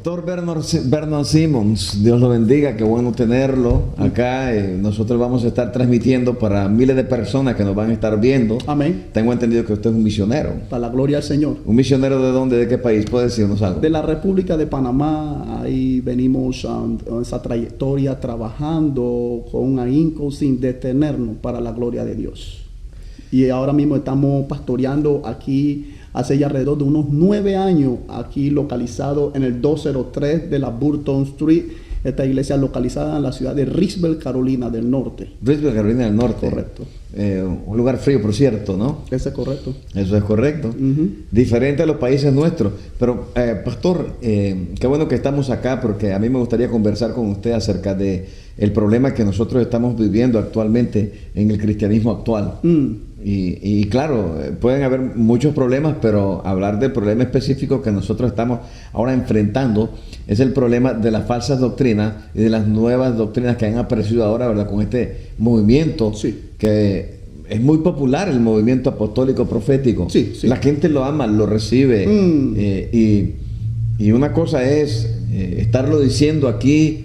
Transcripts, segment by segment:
Pastor Vernon Simmons, Dios lo bendiga, qué bueno tenerlo acá. Nosotros vamos a estar transmitiendo para miles de personas que nos van a estar viendo. Amén. Tengo entendido que usted es un misionero. Para la gloria al Señor. ¿Un misionero de dónde? ¿De qué país? ¿Puede decirnos algo? De la República de Panamá. Ahí venimos a esa trayectoria trabajando con un ahínco sin detenernos para la gloria de Dios. Y ahora mismo estamos pastoreando aquí hace ya alrededor de unos 9 años, aquí localizado en el 203 de la Burton Street. Esta iglesia localizada en la ciudad de Richville, Carolina del Norte. Richville, Carolina del Norte. Correcto. Un lugar frío, por cierto, ¿no? Eso es correcto. Eso es correcto. Diferente a los países nuestros. Pero, pastor, qué bueno que estamos acá, porque a mí me gustaría conversar con usted acerca de el problema que nosotros estamos viviendo actualmente en el cristianismo actual. Y claro, pueden haber muchos problemas, pero hablar del problema específico que nosotros estamos ahora enfrentando es el problema de las falsas doctrinas y de las nuevas doctrinas que han aparecido ahora, ¿verdad? Con este movimiento, sí, que es muy popular, el movimiento apostólico profético. Sí, sí. La gente lo ama, lo recibe. Y una cosa es estarlo diciendo aquí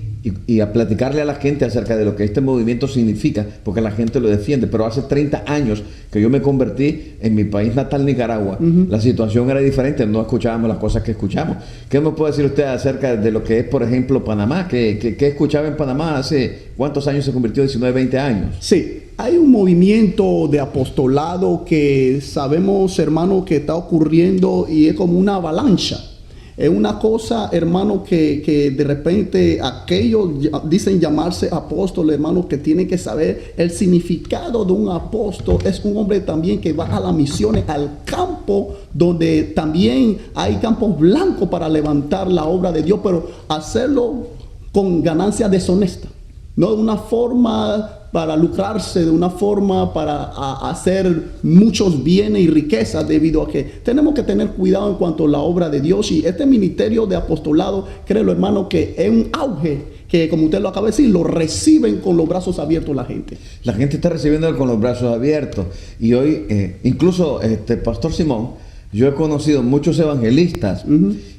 y a platicarle a la gente acerca de lo que este movimiento significa, porque la gente lo defiende. Pero hace 30 años que yo me convertí en mi país natal, Nicaragua, la situación era diferente, no escuchábamos las cosas que escuchamos. ¿Qué me puede decir usted acerca de lo que es, por ejemplo, Panamá? ¿Qué escuchaba en Panamá hace cuántos años se convirtió? 19, 20 años. Sí, hay un movimiento de apostolado que sabemos, hermano, que está ocurriendo y es como una avalancha. Es una cosa, hermano, que de repente aquellos dicen llamarse apóstol, hermano, que tienen que saber el significado de un apóstol. Es un hombre también que va a las misiones, al campo, donde también hay campos blancos para levantar la obra de Dios, pero hacerlo con ganancia deshonesta, no de una forma para lucrarse, de una forma para hacer muchos bienes y riquezas, debido a que tenemos que tener cuidado en cuanto a la obra de Dios. Y este ministerio de apostolado, créelo, hermano, que es un auge, que como usted lo acaba de decir, lo reciben con los brazos abiertos la gente. La gente está recibiendo con los brazos abiertos. Y hoy, incluso, Pastor Simón, yo he conocido muchos evangelistas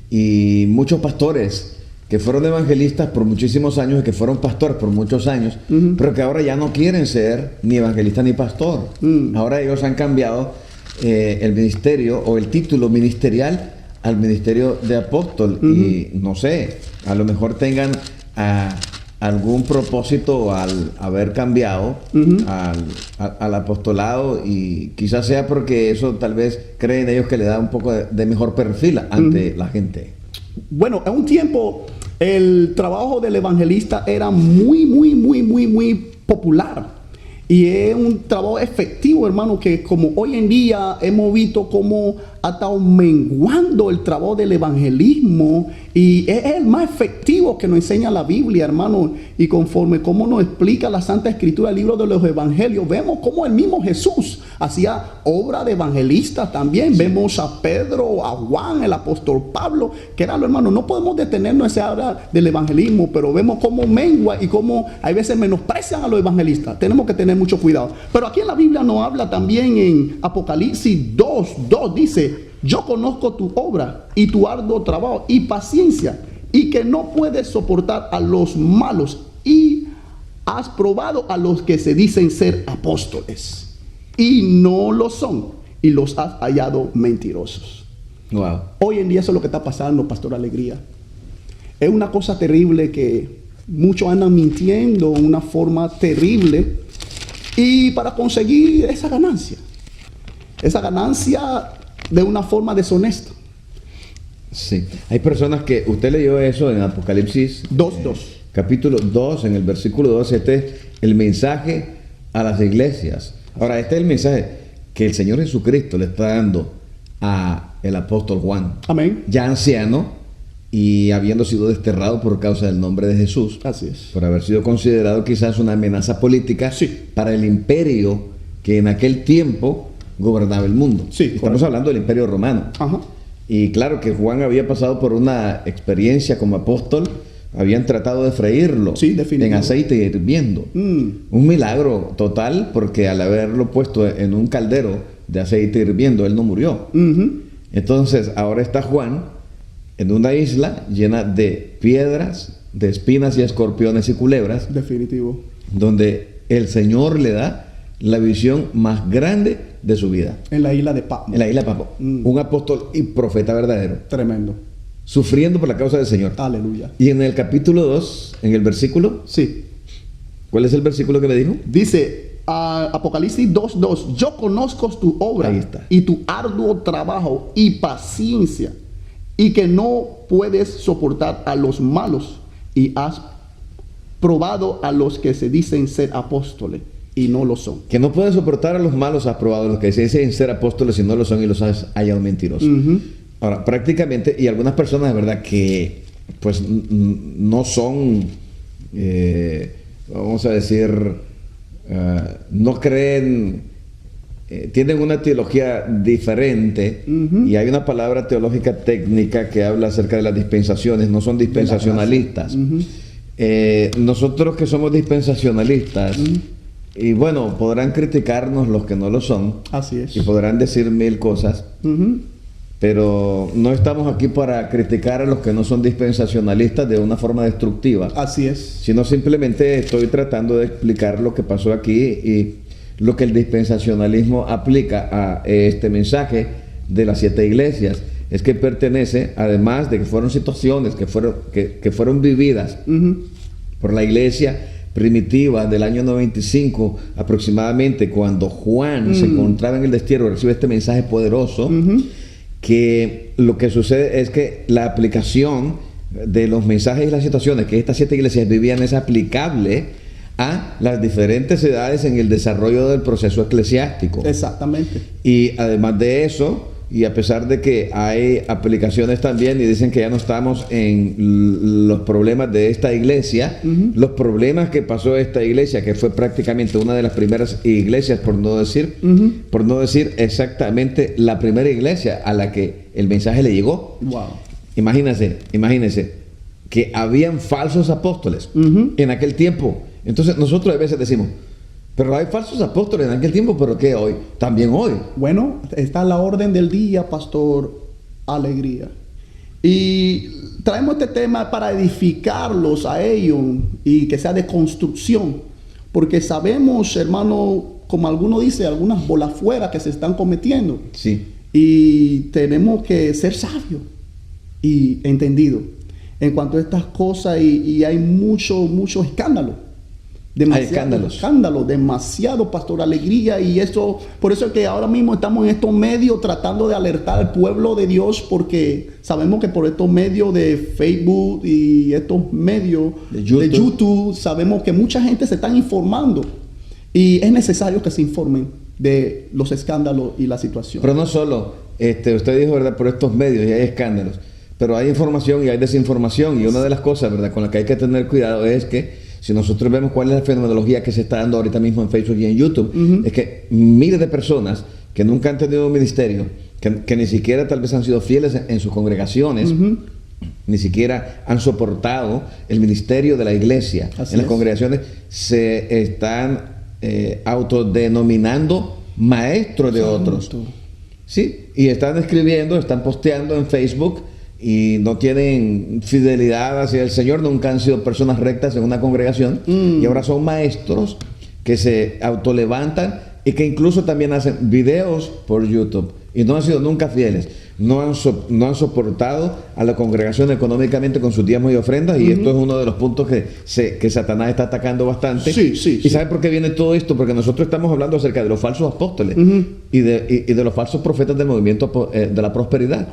y muchos pastores que fueron evangelistas por muchísimos años y que fueron pastores por muchos años, pero que ahora ya no quieren ser ni evangelista ni pastor. Ahora ellos han cambiado el ministerio o el título ministerial al ministerio de apóstol. Y no sé, a lo mejor tengan algún propósito al haber cambiado al apostolado, y quizás sea porque eso tal vez creen ellos que le da un poco de mejor perfil ante la gente. Bueno, en un tiempo el trabajo del evangelista era muy popular. Y es un trabajo efectivo, hermano, que como hoy en día hemos visto cómo ha estado menguando el trabajo del evangelismo, y es el más efectivo que nos enseña la Biblia, hermano. Y conforme como nos explica la Santa Escritura, el libro de los Evangelios, vemos cómo el mismo Jesús hacía obra de evangelista también. Sí. Vemos a Pedro, a Juan, el apóstol Pablo, que era lo, hermano, no podemos detenernos en esa obra del evangelismo, pero vemos cómo mengua y cómo hay veces menosprecian a los evangelistas. Tenemos que tener mucho cuidado. Pero aquí en la Biblia nos habla también en Apocalipsis 2:2, dice: yo conozco tu obra y tu arduo trabajo y paciencia, y que no puedes soportar a los malos, y has probado a los que se dicen ser apóstoles y no lo son, y los has hallado mentirosos. Wow. Hoy en día eso es lo que está pasando, Pastor Alegría. Es una cosa terrible que muchos andan mintiendo de una forma terrible, y para conseguir esa ganancia de una forma deshonesta. Sí, hay personas que, usted leyó eso en Apocalipsis 2:2. Capítulo 2, en el versículo 12, este es el mensaje a las iglesias. Ahora, este es el mensaje que el Señor Jesucristo le está dando a el apóstol Juan. Amén. Ya anciano y habiendo sido desterrado por causa del nombre de Jesús. Así es. Por haber sido considerado quizás una amenaza política, sí, para el imperio que en aquel tiempo gobernaba el mundo. Sí, estamos hablando del Imperio Romano. Ajá. Y claro que Juan había pasado por una experiencia como apóstol. Habían tratado de freírlo, sí, en aceite hirviendo. Un milagro total, porque al haberlo puesto en un caldero de aceite hirviendo, él no murió. Entonces ahora está Juan en una isla llena de piedras, de espinas y escorpiones y culebras, Definitivo. donde el Señor le da la visión más grande de su vida. En la isla de Patmos. En la isla de Patmos. Un apóstol y profeta verdadero, Tremendo. sufriendo por la causa del Señor. Aleluya. Y en el capítulo 2, en el versículo, Sí. ¿cuál es el versículo que me dijo? Dice Apocalipsis 2:2, yo conozco tu obra Ahí está. y tu arduo trabajo y paciencia, y que no puedes soportar a los malos, y has probado a los que se dicen ser apóstoles y no lo son. Que no puede soportar a los malos, has probado, los que se dicen ser apóstoles y no lo son, y los has hallado mentirosos. Ahora, prácticamente, y algunas personas de verdad que pues no son, vamos a decir, no creen, tienen una teología diferente, y hay una palabra teológica técnica que habla acerca de las dispensaciones, no son dispensacionalistas. Nosotros que somos dispensacionalistas, y bueno, podrán criticarnos los que no lo son, Así es. y podrán decir mil cosas, pero no estamos aquí para criticar a los que no son dispensacionalistas de una forma destructiva, Así es. sino simplemente estoy tratando de explicar lo que pasó aquí y lo que el dispensacionalismo aplica a este mensaje de las 7 iglesias. Es que pertenece, además de que fueron situaciones que fueron vividas por la iglesia primitiva del año 95 aproximadamente, cuando Juan se encontraba en el destierro, recibe este mensaje poderoso, que lo que sucede es que la aplicación de los mensajes y las situaciones que estas 7 iglesias vivían es aplicable a las diferentes edades en el desarrollo del proceso eclesiástico. Exactamente. Y además de eso, y a pesar de que hay aplicaciones también y dicen que ya no estamos en los problemas de esta iglesia, los problemas que pasó esta iglesia, que fue prácticamente una de las primeras iglesias, por no decir exactamente la primera iglesia a la que el mensaje le llegó. Wow. Imagínense que habían falsos apóstoles en aquel tiempo. Entonces nosotros a veces decimos, pero hay falsos apóstoles en aquel tiempo, ¿pero qué hoy? También hoy. Bueno, está la orden del día, Pastor Alegría. Y traemos este tema para edificarlos a ellos y que sea de construcción. Porque sabemos, hermano, como alguno dice, algunas bolas fuera que se están cometiendo. Sí. Y tenemos que ser sabios y entendidos en cuanto a estas cosas, y hay mucho escándalo. Escándalo, demasiado, Pastor Alegría, y eso, por eso es que ahora mismo estamos en estos medios tratando de alertar al pueblo de Dios, porque sabemos que por estos medios de Facebook y estos medios de YouTube sabemos que mucha gente se está informando, y es necesario que se informen de los escándalos y la situación. Pero no solo, usted dijo, ¿verdad?, por estos medios, y hay escándalos, pero hay información y hay desinformación, y una de las cosas, ¿verdad?, con las que hay que tener cuidado es que si nosotros vemos cuál es la fenomenología que se está dando ahorita mismo en Facebook y en YouTube, es que miles de personas que nunca han tenido un ministerio, que ni siquiera tal vez han sido fieles en sus congregaciones, ni siquiera han soportado el ministerio de la iglesia en las congregaciones, se están autodenominando maestros de otros. Sí, y están escribiendo, están posteando en Facebook, y no tienen fidelidad hacia el Señor, nunca han sido personas rectas en una congregación, y ahora son maestros que se autolevantan y que incluso también hacen videos por YouTube, y no han sido nunca fieles, no han soportado a la congregación económicamente con sus diezmos y ofrendas, y esto es uno de los puntos que Satanás está atacando bastante. ¿Y sabe por qué viene todo esto? Porque nosotros estamos hablando acerca de los falsos apóstoles y de los falsos profetas del movimiento de la prosperidad.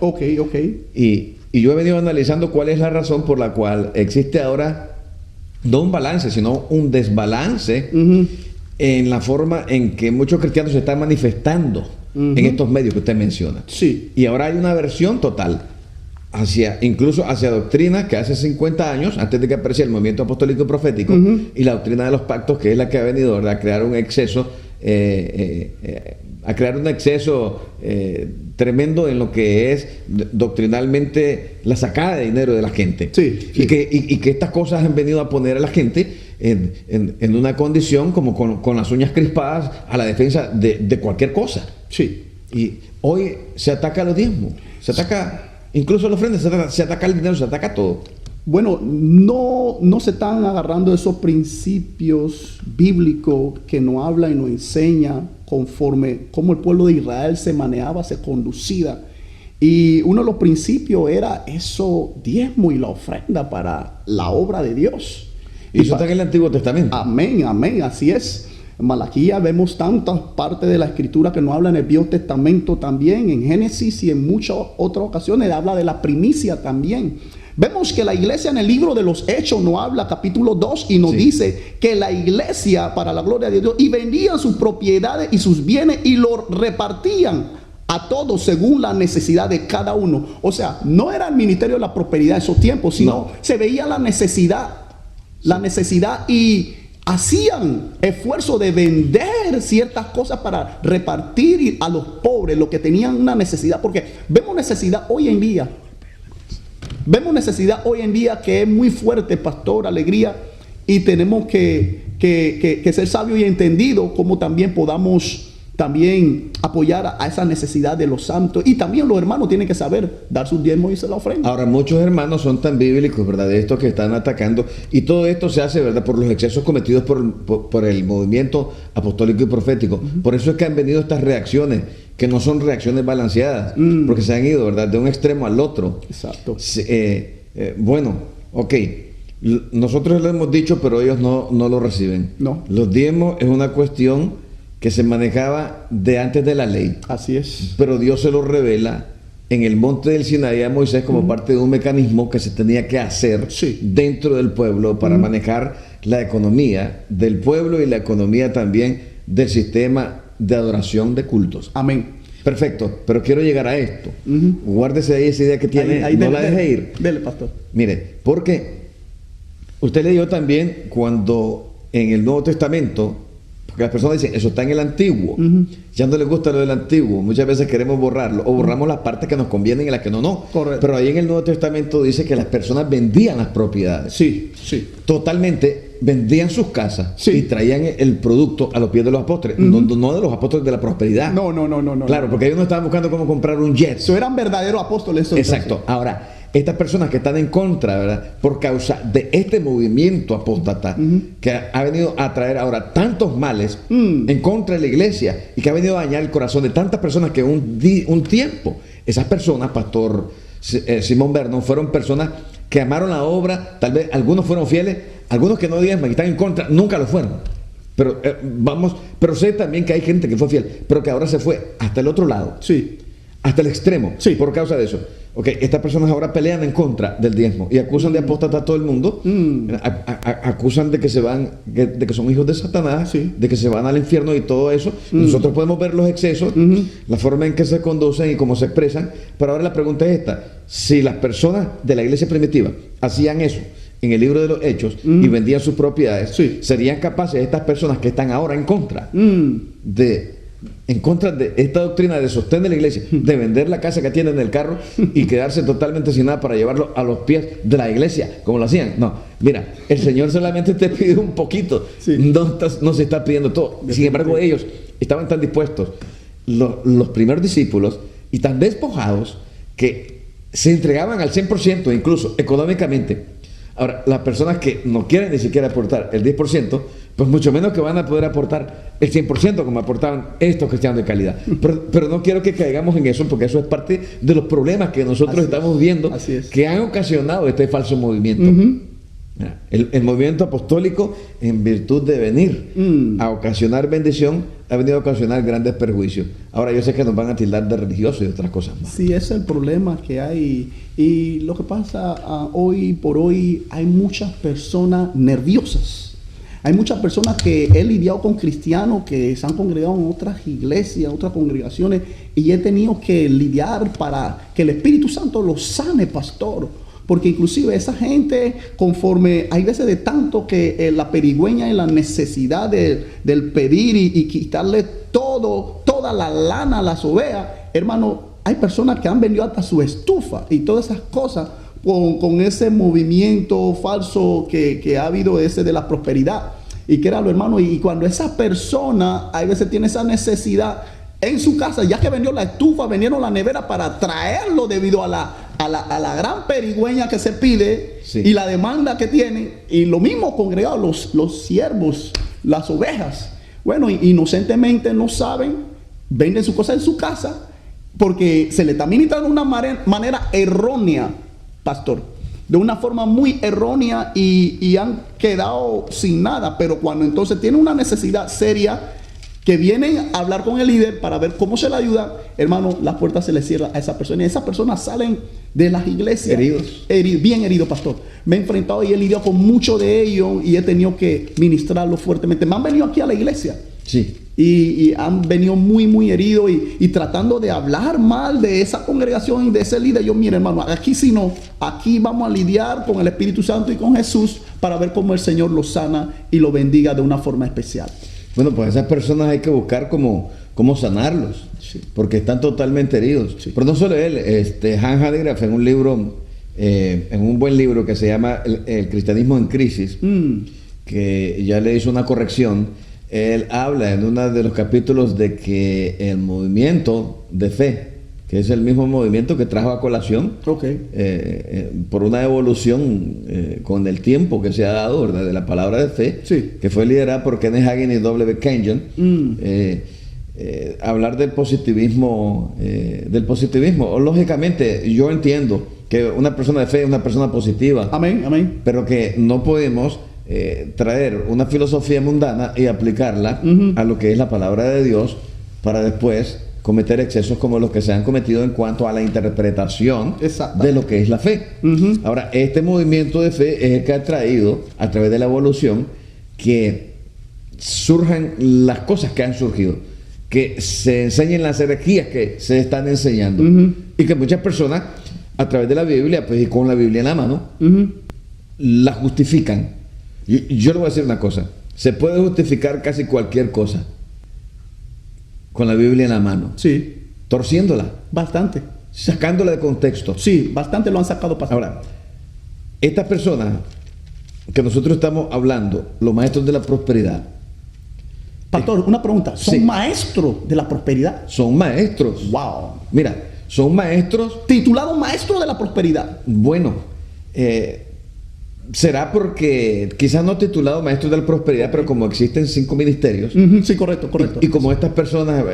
Y yo he venido analizando cuál es la razón por la cual existe ahora no un balance, sino un desbalance en la forma en que muchos cristianos se están manifestando en estos medios que usted menciona. Y ahora hay una aversión total incluso hacia doctrinas que hace 50 años, antes de que apareciera el movimiento apostólico y profético, y la doctrina de los pactos, que es la que ha venido, ¿verdad?, a crear un exceso tremendo en lo que es doctrinalmente la sacada de dinero de la gente. Y que estas cosas han venido a poner a la gente en una condición como con las uñas crispadas a la defensa de cualquier cosa. Y hoy se ataca a los diezmos, se ataca incluso la ofrenda, se ataca el dinero, se ataca todo. Bueno, no se están agarrando esos principios bíblicos que nos habla y nos enseña conforme cómo el pueblo de Israel se manejaba, se conducía. Y uno de los principios era eso, diezmo y la ofrenda para la obra de Dios. Y eso está en el Antiguo Testamento. Amén, amén, así es. En Malaquía vemos tantas partes de la Escritura que nos habla en el Viejo Testamento también, en Génesis y en muchas otras ocasiones habla de la primicia también. Vemos que la iglesia en el libro de los Hechos nos habla, capítulo 2, y nos dice que la iglesia, para la gloria de Dios, y vendían sus propiedades y sus bienes y lo repartían a todos según la necesidad de cada uno. O sea, no era el ministerio de la prosperidad en esos tiempos, sino se veía la necesidad y hacían esfuerzo de vender ciertas cosas para repartir a los pobres, los que tenían una necesidad, porque vemos necesidad hoy en día. Vemos necesidad hoy en día que es muy fuerte, pastor, alegría, y tenemos que ser sabios y entendidos como también podamos también apoyar a esa necesidad de los santos. Y también los hermanos tienen que saber dar sus diezmos y se la ofrenda. Ahora, muchos hermanos son tan bíblicos, ¿verdad?, de estos que están atacando, y todo esto se hace, ¿verdad?, por los excesos cometidos por el movimiento apostólico y profético. Por eso es que han venido estas reacciones, que no son reacciones balanceadas, porque se han ido, ¿verdad?, de un extremo al otro. Exacto. Bueno, ok, nosotros lo hemos dicho, pero ellos no lo reciben. No. Los diezmos es una cuestión que se manejaba de antes de la ley. Así es. Pero Dios se lo revela en el monte del Sinaí a Moisés como parte de un mecanismo que se tenía que hacer dentro del pueblo para manejar la economía del pueblo y la economía también del sistema de adoración de cultos. Amén. Perfecto, pero quiero llegar a esto. Guárdese ahí esa idea que tiene, no la deje ir. Dele, pastor. Mire, porque usted leyó también cuando en el Nuevo Testamento, porque las personas dicen, eso está en el Antiguo, ya no les gusta lo del Antiguo, muchas veces queremos borrarlo, o borramos las partes que nos convienen y las que no. Correcto. Pero ahí en el Nuevo Testamento dice que las personas vendían las propiedades. Sí. Totalmente, vendían sus casas y traían el producto a los pies de los apóstoles, no de los apóstoles de la prosperidad. No. Claro, porque ellos no estaban buscando cómo comprar un jet. Eso eran verdaderos apóstoles. Exacto. Ahora, estas personas que están en contra, ¿verdad?, por causa de este movimiento apóstata que ha venido a traer ahora tantos males en contra de la iglesia y que ha venido a dañar el corazón de tantas personas que un tiempo, esas personas, pastor Simón Vernon, fueron personas que amaron la obra, tal vez algunos fueron fieles, algunos que no diezman y están en contra, nunca lo fueron. Pero sé también que hay gente que fue fiel, pero que ahora se fue hasta el otro lado. Sí. Hasta el extremo, por causa de eso. Ok, estas personas ahora pelean en contra del diezmo y acusan de apóstata a todo el mundo, acusan de que de que son hijos de Satanás, de que se van al infierno y todo eso. Nosotros podemos ver los excesos, la forma en que se conducen y cómo se expresan, pero ahora la pregunta es esta: si las personas de la iglesia primitiva hacían eso en el libro de los Hechos y vendían sus propiedades, ¿serían capaces estas personas que están ahora en contra de esta doctrina de sostén de la iglesia, de vender la casa que tienen en el carro y quedarse totalmente sin nada para llevarlo a los pies de la iglesia, como lo hacían? No, mira, el Señor solamente te pide un poquito, no se está pidiendo todo. Sin embargo, ellos estaban tan dispuestos, los primeros discípulos, y tan despojados, que se entregaban al 100%, incluso económicamente. Ahora, las personas que no quieren ni siquiera aportar el 10%, pues mucho menos que van a poder aportar el 100% como aportaban estos cristianos de calidad. Pero no quiero que caigamos en eso, porque eso es parte de los problemas que nosotros estamos viendo, que han ocasionado este falso movimiento. El movimiento apostólico, en virtud de venir a ocasionar bendición, ha venido a ocasionar grandes perjuicios. Ahora, yo sé que nos van a tildar de religiosos y otras cosas más. Sí, ese es el problema que hay. Y lo que pasa hoy por hoy, hay muchas personas nerviosas. Hay muchas personas que he lidiado con cristianos que se han congregado en otras iglesias, otras congregaciones, y he tenido que lidiar para que el Espíritu Santo los sane, pastor. Porque inclusive esa gente, conforme hay veces de tanto que la perigüeña y la necesidad del pedir y quitarle toda la lana a las ovejas, hermano, hay personas que han vendido hasta su estufa y todas esas cosas con ese movimiento falso que ha habido ese de la prosperidad. Y que era lo, hermano, y cuando esa persona a veces tiene esa necesidad en su casa, ya que vendió la estufa, vendieron la nevera para traerlo debido a a la gran perigüeña que se pide Sí. y la demanda que tiene, y lo mismo congregados, los siervos, las ovejas, bueno, inocentemente no saben, venden su cosa en su casa, porque se le está ministrando de una manera errónea, pastor, de una forma muy errónea, y han quedado sin nada. Pero cuando entonces tienen una necesidad seria, que vienen a hablar con el líder para ver cómo se le ayuda, hermano, las puertas se le cierran a esa persona, y esas personas salen de las iglesias bien heridos, pastor. Me he enfrentado y he lidiado con muchos de ellos, y he tenido que ministrarlo fuertemente. Me han venido aquí a la iglesia, Sí. y han venido muy heridos, y tratando de hablar mal de esa congregación y de ese líder. Yo, mire, hermano, aquí si no, aquí vamos a lidiar con el Espíritu Santo y con Jesús para ver cómo el Señor los sana y lo bendiga de una forma especial. Bueno, pues esas personas hay que buscar cómo sanarlos, Sí. porque están totalmente heridos. Sí. Pero no solo él, Hans Hanegraaff, en un libro, en un buen libro que se llama El cristianismo en crisis, que ya le hizo una corrección, él habla en uno de los capítulos de que el movimiento de fe, que es el mismo movimiento que trajo a colación, por una evolución con el tiempo que se ha dado, ¿verdad?, de la palabra de fe, Sí. que fue liderada por Kenneth Hagin y W. Kenyon. Hablar del positivismo, o, lógicamente, yo entiendo que una persona de fe es una persona positiva, Amén. pero que no podemos traer una filosofía mundana y aplicarla a lo que es la palabra de Dios, para después cometer excesos como los que se han cometido en cuanto a la interpretación de lo que es la fe. Ahora, este movimiento de fe es el que ha traído, a través de la evolución, que surjan las cosas que han surgido, que se enseñen las herejías que se están enseñando, y que muchas personas, a través de la Biblia, pues, y con la Biblia en la mano, la justifican. Yo le voy a decir una cosa: se puede justificar casi cualquier cosa con la Biblia en la mano, Sí, torciéndola, bastante. sacándola de contexto. Sí, bastante lo han sacado, pastor. Ahora, estas personas que nosotros estamos hablando, los maestros de la prosperidad, Pastor, una pregunta. ¿Son Sí. maestros de la prosperidad? son maestros. Wow. Mira, son maestros. Titulado maestro de la prosperidad. Bueno, será porque quizás no titulado maestros de la prosperidad, pero como existen 5 ministerios, Sí, correcto. y como estas personas,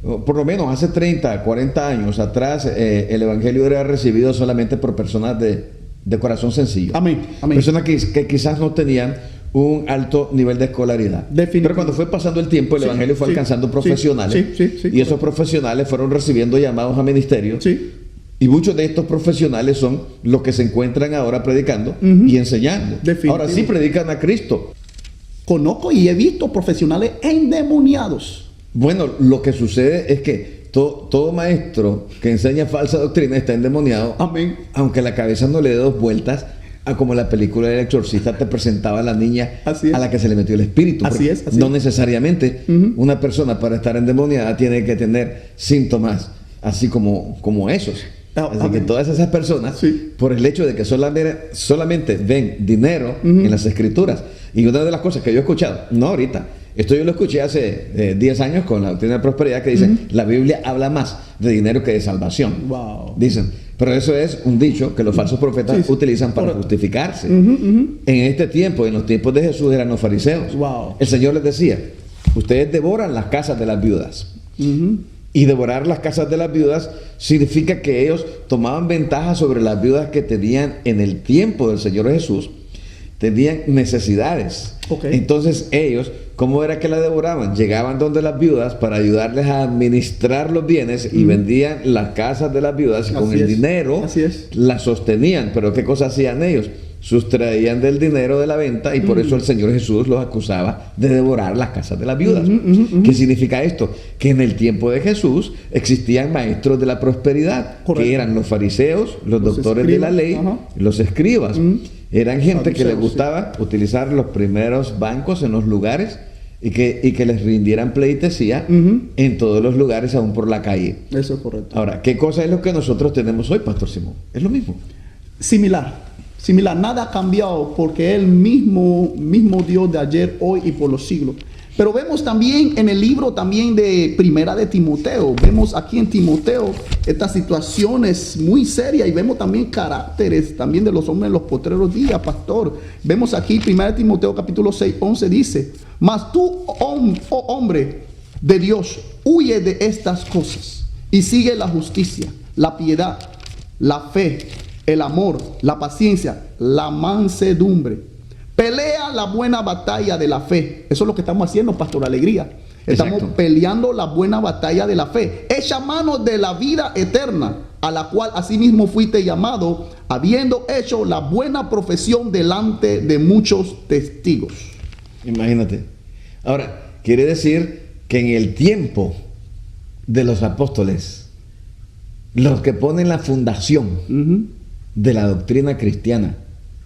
por lo menos hace 30, 40 años atrás, el evangelio era recibido solamente por personas de corazón sencillo. Amén. Personas que quizás no tenían un alto nivel de escolaridad. Definitivo. Pero cuando fue pasando el tiempo, el Sí, evangelio fue sí, alcanzando sí, profesionales, sí, y esos profesionales fueron recibiendo llamados a ministerios. Sí. Y muchos de estos profesionales son los que se encuentran ahora predicando y enseñando. Definitivo. Ahora sí predican a Cristo. Conozco y he visto profesionales endemoniados. Bueno, lo que sucede es que todo maestro que enseña falsa doctrina está endemoniado, Amén. aunque la cabeza no le dé 2 vueltas, a como la película del exorcista te presentaba a la niña Así es. a la que se le metió el espíritu. Así Porque es, así no es. necesariamente una persona, para estar endemoniada, tiene que tener síntomas así como esos. Así que Amén. todas esas personas, Sí. por el hecho de que solamente ven dinero en las escrituras, y una de las cosas que yo he escuchado, no ahorita, esto yo lo escuché hace 10 años con la doctrina de prosperidad, que dicen, la Biblia habla más de dinero que de salvación. Wow. Dicen, pero eso es un dicho que los falsos profetas Sí, sí. utilizan para Correcto. justificarse. En este tiempo, en los tiempos de Jesús, eran los fariseos. Wow. El Señor les decía, ustedes devoran las casas de las viudas. Y devorar las casas de las viudas significa que ellos tomaban ventaja sobre las viudas que tenían en el tiempo del Señor Jesús, tenían necesidades. Ok. Entonces ellos, ¿cómo era que la devoraban? Llegaban donde las viudas para ayudarles a administrar los bienes y vendían las casas de las viudas, y con Así el es. dinero Así es. las sostenían. Pero ¿qué cosa hacían ellos? Sustraían del dinero de la venta, y por eso el Señor Jesús los acusaba de devorar las casas de las viudas. ¿Qué significa esto? Que en el tiempo de Jesús existían maestros de la prosperidad, Correcto. que eran los fariseos, los doctores de la escribas, ley, ajá. los escribas. Eran gente que les Saduceos, gustaba utilizar los primeros bancos en los lugares, y que les rindieran pleitesía en todos los lugares, aún por la calle. Eso es correcto. Ahora, ¿qué cosa es lo que nosotros tenemos hoy, Pastor Simón? Es lo mismo. Similar, nada ha cambiado, porque es el mismo Dios de ayer, hoy y por los siglos. Pero vemos también en el libro también de Primera de Timoteo, vemos aquí en Timoteo estas situaciones muy serias y vemos también caracteres también de los hombres en los postreros días, pastor. Vemos aquí Primera de Timoteo capítulo 6, 11 dice, mas tú, oh hombre de Dios, huye de estas cosas y sigue la justicia, la piedad, la fe, el amor, la paciencia, la mansedumbre. Pelea la buena batalla de la fe. Eso es lo que estamos haciendo, Pastor Alegría. Estamos Exacto. peleando la buena batalla de la fe. Echa mano de la vida eterna, a la cual asimismo fuiste llamado, habiendo hecho la buena profesión delante de muchos testigos. Imagínate. Ahora, quiere decir que en el tiempo de los apóstoles, los que ponen la fundación de la doctrina cristiana,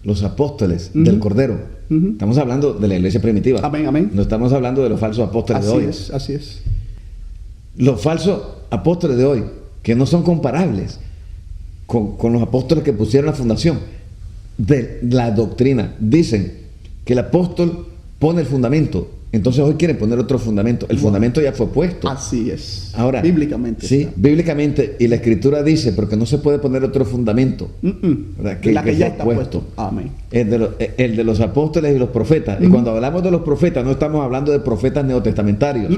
los apóstoles del Cordero, estamos hablando de la iglesia primitiva. Amén, amén. No estamos hablando de los falsos apóstoles de hoy. Así es. Los falsos apóstoles de hoy, que no son comparables con los apóstoles que pusieron la fundación de la doctrina, dicen que el apóstol pone el fundamento. Entonces hoy quieren poner otro fundamento. El fundamento ya fue puesto. Así es. Ahora, bíblicamente. Sí, bíblicamente. Y la Escritura dice, porque no se puede poner otro fundamento. ¿Verdad? La que ya fue está puesto. Amén. El de los apóstoles y los profetas. Y cuando hablamos de los profetas, no estamos hablando de profetas neotestamentarios.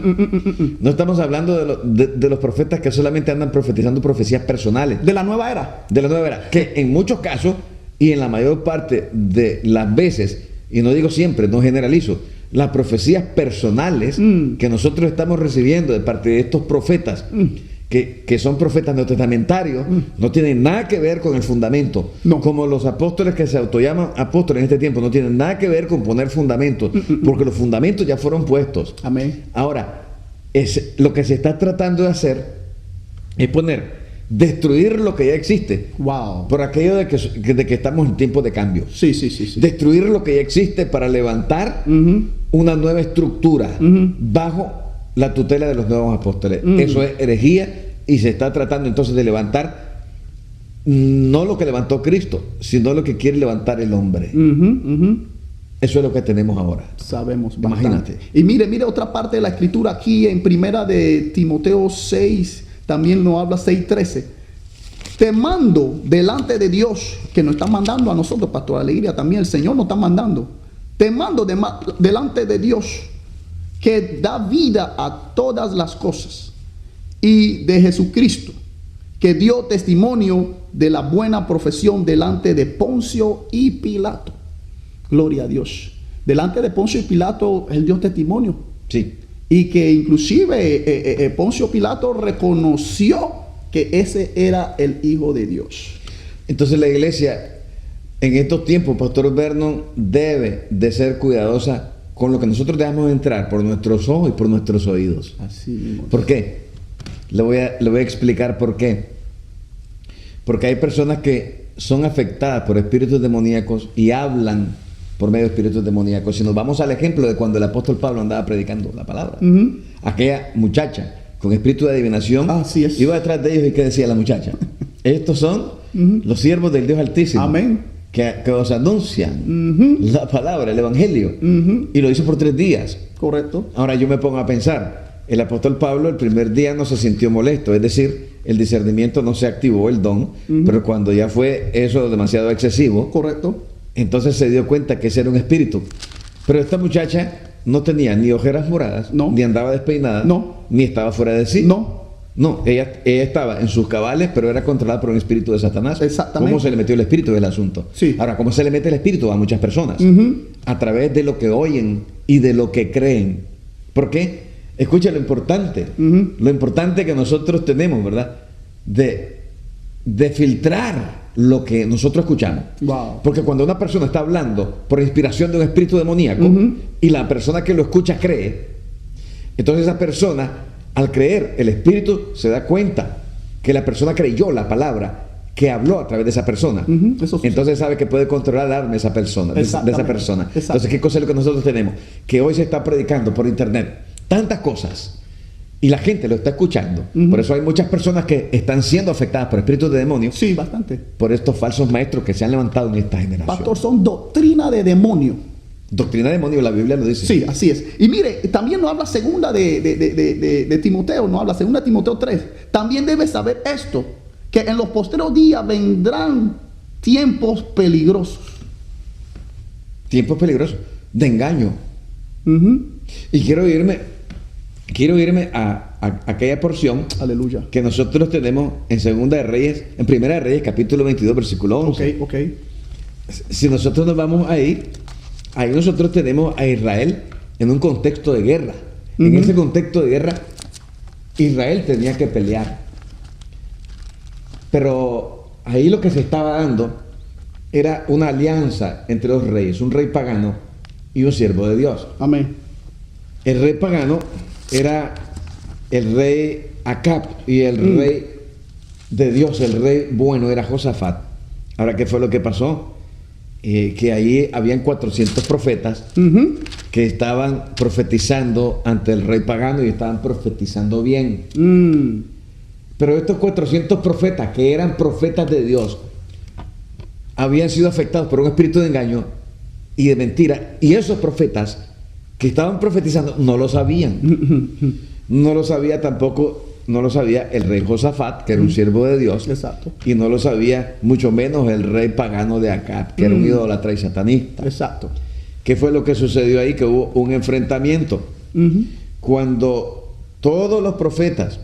No estamos hablando de los profetas que solamente andan profetizando profecías personales. De la nueva era. De la nueva era. Que en muchos casos, y en la mayor parte de las veces, y no digo siempre, no generalizo, las profecías personales que nosotros estamos recibiendo de parte de estos profetas, que son profetas neotestamentarios, no tienen nada que ver con el fundamento. No. Como los apóstoles que se autollaman apóstoles en este tiempo, no tienen nada que ver con poner fundamentos, porque los fundamentos ya fueron puestos. Amén. Ahora, lo que se está tratando de hacer es destruir lo que ya existe. Wow. Por aquello de que estamos en tiempos de cambio. Sí. Destruir lo que ya existe para levantar una nueva estructura bajo la tutela de los nuevos apóstoles. Eso es herejía y se está tratando entonces de levantar no lo que levantó Cristo, sino lo que quiere levantar el hombre. Eso es lo que tenemos ahora. Sabemos bastante. Imagínate. Y mire otra parte de la escritura aquí en Primera de Timoteo 6, también nos habla 6:13. Te mando delante de Dios, que nos está mandando a nosotros, Pastor Alegría, también el Señor nos está mandando. Te mando delante de Dios, que da vida a todas las cosas, y de Jesucristo, que dio testimonio de la buena profesión delante de Poncio y Pilato. Gloria a Dios. Delante de Poncio y Pilato, él dio testimonio. Sí. Y que inclusive Poncio Pilato reconoció que ese era el Hijo de Dios. Entonces la iglesia en estos tiempos, Pastor Vernon, debe de ser cuidadosa con lo que nosotros dejamos entrar por nuestros ojos y por nuestros oídos. Así mismo. ¿Por qué? Le voy a explicar por qué. Porque hay personas que son afectadas por espíritus demoníacos y hablan por medio de espíritus demoníacos. Si nos vamos al ejemplo de cuando el apóstol Pablo andaba predicando la palabra, aquella muchacha con espíritu de adivinación, así es, iba detrás de ellos y ¿qué decía la muchacha? Estos son los siervos del Dios Altísimo. Amén. Que os anuncian la palabra, el evangelio, y lo hizo por 3 días. Correcto. Ahora yo me pongo a pensar, el apóstol Pablo el primer día no se sintió molesto, es decir, el discernimiento no se activó, el don, pero cuando ya fue eso demasiado excesivo, correcto, entonces se dio cuenta que ese era un espíritu. Pero esta muchacha no tenía ni ojeras moradas, ni andaba despeinada, ni estaba fuera de sí. No, ella estaba en sus cabales, pero era controlada por un espíritu de Satanás. Exactamente. ¿Cómo se le metió el espíritu del asunto? Sí. Ahora, ¿cómo se le mete el espíritu a muchas personas? A través de lo que oyen y de lo que creen. ¿Por qué? Escucha lo importante que nosotros tenemos, ¿verdad? De filtrar lo que nosotros escuchamos. Wow. Porque cuando una persona está hablando por inspiración de un espíritu demoníaco y la persona que lo escucha cree, entonces esa persona, al creer el espíritu, se da cuenta que la persona creyó la palabra que habló a través de esa persona. Entonces sabe que puede controlar el alma de esa persona. Entonces, ¿qué cosa es lo que nosotros tenemos? Que hoy se está predicando por internet tantas cosas y la gente lo está escuchando. Por eso hay muchas personas que están siendo afectadas por espíritus de demonios. Sí, bastante. Por estos falsos maestros que se han levantado en esta generación. Pastor, son doctrina de demonio. Doctrina de demonios, la Biblia lo dice. Sí, así es. Y mire, también nos habla segunda de Timoteo, nos habla segunda Timoteo 3. También debes saber esto, que en los posteriores días vendrán tiempos peligrosos. Tiempos peligrosos, de engaño. Ujú. Y quiero irme a aquella porción, Aleluya. que nosotros tenemos en Segunda de Reyes, en Primera de Reyes, capítulo 22, versículo 11. Ok. Si nosotros nos vamos ahí nosotros tenemos a Israel en un contexto de guerra. En ese contexto de guerra, Israel tenía que pelear. Pero ahí lo que se estaba dando era una alianza entre dos reyes, un rey pagano y un siervo de Dios. Amén. El rey pagano era el rey Acab y el rey de Dios, el rey bueno, era Josafat. Ahora, ¿qué fue lo que pasó? Que ahí habían 400 profetas que estaban profetizando ante el rey pagano y estaban profetizando bien. Pero estos 400 profetas, que eran profetas de Dios, habían sido afectados por un espíritu de engaño y de mentira. Y esos profetas que estaban profetizando no lo sabían. No lo sabía tampoco, no lo sabía el rey Josafat, que era un siervo de Dios. Exacto. Y no lo sabía mucho menos el rey pagano de Acab, que era un idólatra y satanista. Exacto. ¿Qué fue lo que sucedió ahí? Que hubo un enfrentamiento. Cuando todos los profetas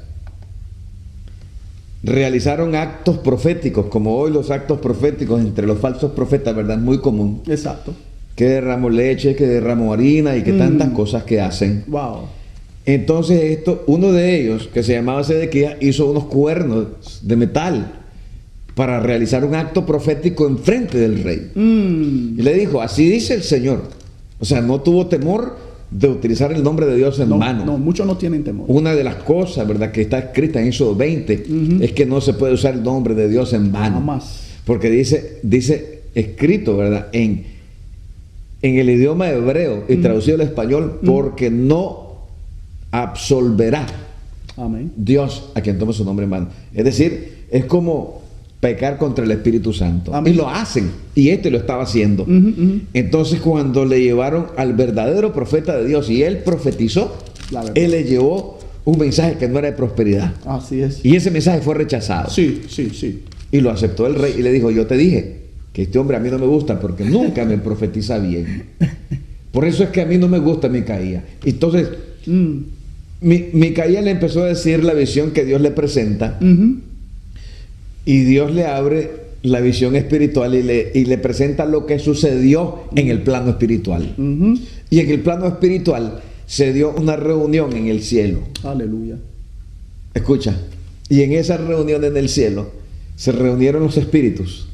realizaron actos proféticos, como hoy los actos proféticos entre los falsos profetas, ¿verdad? Muy común. Exacto. Que derramó leche, que derramó harina y que tantas cosas que hacen. Wow. Entonces uno de ellos, que se llamaba Sedequías, hizo unos cuernos de metal para realizar un acto profético en frente del rey. Y le dijo, así dice el Señor. O sea, no tuvo temor de utilizar el nombre de Dios en vano. No, muchos no tienen temor. Una de las cosas, ¿verdad?, que está escrita en Éxodo 20 es que no se puede usar el nombre de Dios en vano. Jamás. Porque dice escrito, ¿verdad?, en el idioma hebreo y traducido al español, porque no absolverá Amén. Dios a quien tome su nombre en vano. Es decir, es como pecar contra el Espíritu Santo. Amén. Y lo hacen. Y este lo estaba haciendo. Entonces, cuando le llevaron al verdadero profeta de Dios y él profetizó, él le llevó un mensaje que no era de prosperidad. Así es. Y ese mensaje fue rechazado. Sí. Y lo aceptó el rey y le dijo, yo te dije que este hombre a mí no me gusta porque nunca me profetiza bien. Por eso es que a mí no me gusta Micaía. Entonces, Micaía le empezó a decir la visión que Dios le presenta. Y Dios le abre la visión espiritual y le presenta lo que sucedió en el plano espiritual. Y en el plano espiritual se dio una reunión en el cielo. Aleluya. Escucha. Y en esa reunión en el cielo se reunieron los espíritus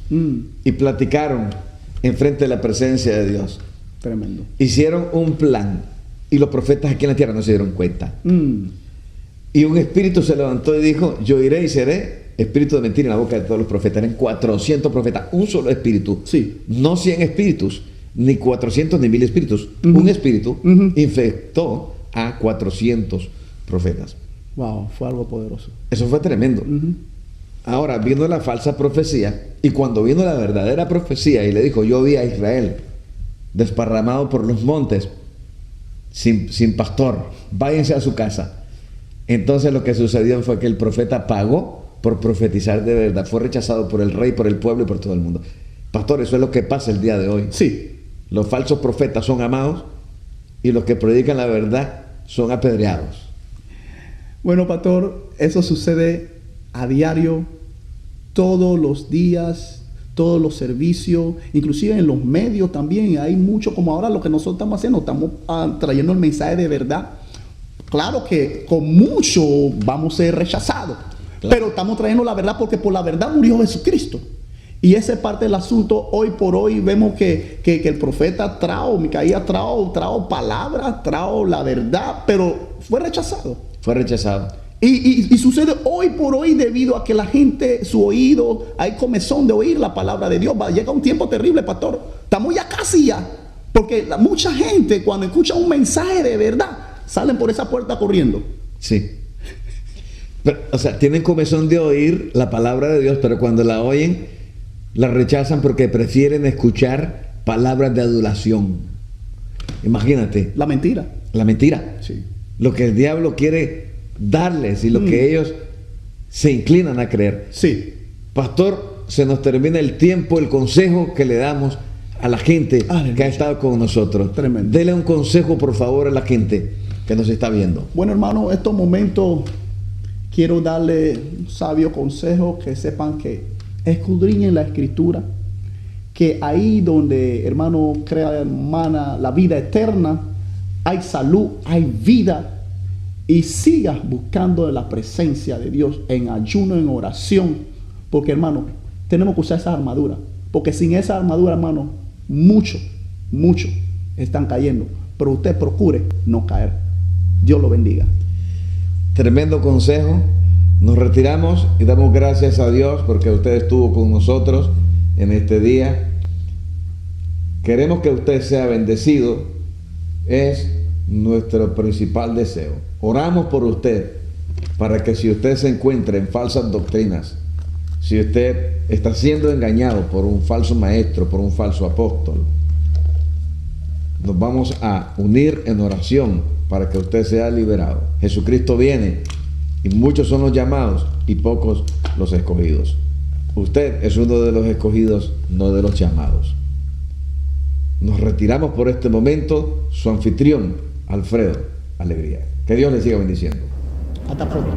y platicaron en frente de la presencia de Dios. Tremendo. Hicieron un plan y los profetas aquí en la tierra no se dieron cuenta. Y un espíritu se levantó y dijo, yo iré y seré espíritu de mentira en la boca de todos los profetas. Eran 400 profetas, un solo espíritu. Sí. No 100 espíritus, ni 400 ni 1000 espíritus. Un espíritu infectó a 400 profetas. Wow, fue algo poderoso. Eso fue tremendo. Ahora, vino la falsa profecía, y cuando vino la verdadera profecía y le dijo, yo vi a Israel desparramado por los montes sin pastor, váyanse a su casa. Entonces lo que sucedió fue que el profeta pagó por profetizar de verdad. Fue rechazado por el rey, por el pueblo y por todo el mundo. Pastor, eso es lo que pasa el día de hoy. Sí. Los falsos profetas son amados y los que predican la verdad son apedreados. Bueno, pastor, eso sucede a diario, todos los días, todos los servicios, inclusive en los medios también. Hay mucho, como ahora lo que nosotros estamos haciendo, estamos trayendo el mensaje de verdad. Claro que con mucho vamos a ser rechazados, pero estamos trayendo la verdad porque por la verdad murió Jesucristo. Y esa es parte del asunto. Hoy por hoy vemos que el profeta Micaía trajo palabras, trajo la verdad, pero fue rechazado. Fue rechazado. Y sucede hoy por hoy debido a que la gente, su oído, hay comezón de oír la palabra de Dios. Llega un tiempo terrible, pastor. Estamos ya casi ya. Porque mucha gente cuando escucha un mensaje de verdad, salen por esa puerta corriendo. Sí. Pero, o sea, tienen comezón de oír la palabra de Dios, pero cuando la oyen, la rechazan porque prefieren escuchar palabras de adulación. Imagínate, La mentira. la mentira. Sí. Lo que el diablo quiere darles y lo que ellos se inclinan a creer. Sí. Pastor, se nos termina el tiempo, el consejo que le damos a la gente Aleluya. que ha estado con nosotros. Tremendo. Dele un consejo, por favor, a la gente que nos está viendo. Bueno, hermano, en estos momentos quiero darle un sabio consejo, que sepan que escudriñen la escritura, que ahí donde, hermano, crea, hermana, la vida eterna, hay salud, hay vida, y sigas buscando la presencia de Dios en ayuno, en oración, porque, hermano, tenemos que usar esa armadura, porque sin esa armadura, hermano, muchos están cayendo, pero usted procure no caer. Dios lo bendiga. Tremendo consejo. Nos retiramos y damos gracias a Dios porque usted estuvo con nosotros en este día. Queremos que usted sea bendecido. Es nuestro principal deseo. Oramos por usted para que si usted se encuentra en falsas doctrinas, si usted está siendo engañado por un falso maestro, por un falso apóstol, nos vamos a unir en oración para que usted sea liberado. Jesucristo viene y muchos son los llamados y pocos los escogidos. Usted es uno de los escogidos, no de los llamados. Nos retiramos por este momento. Su anfitrión, Alfredo Alegría. Que Dios le siga bendiciendo. Hasta pronto.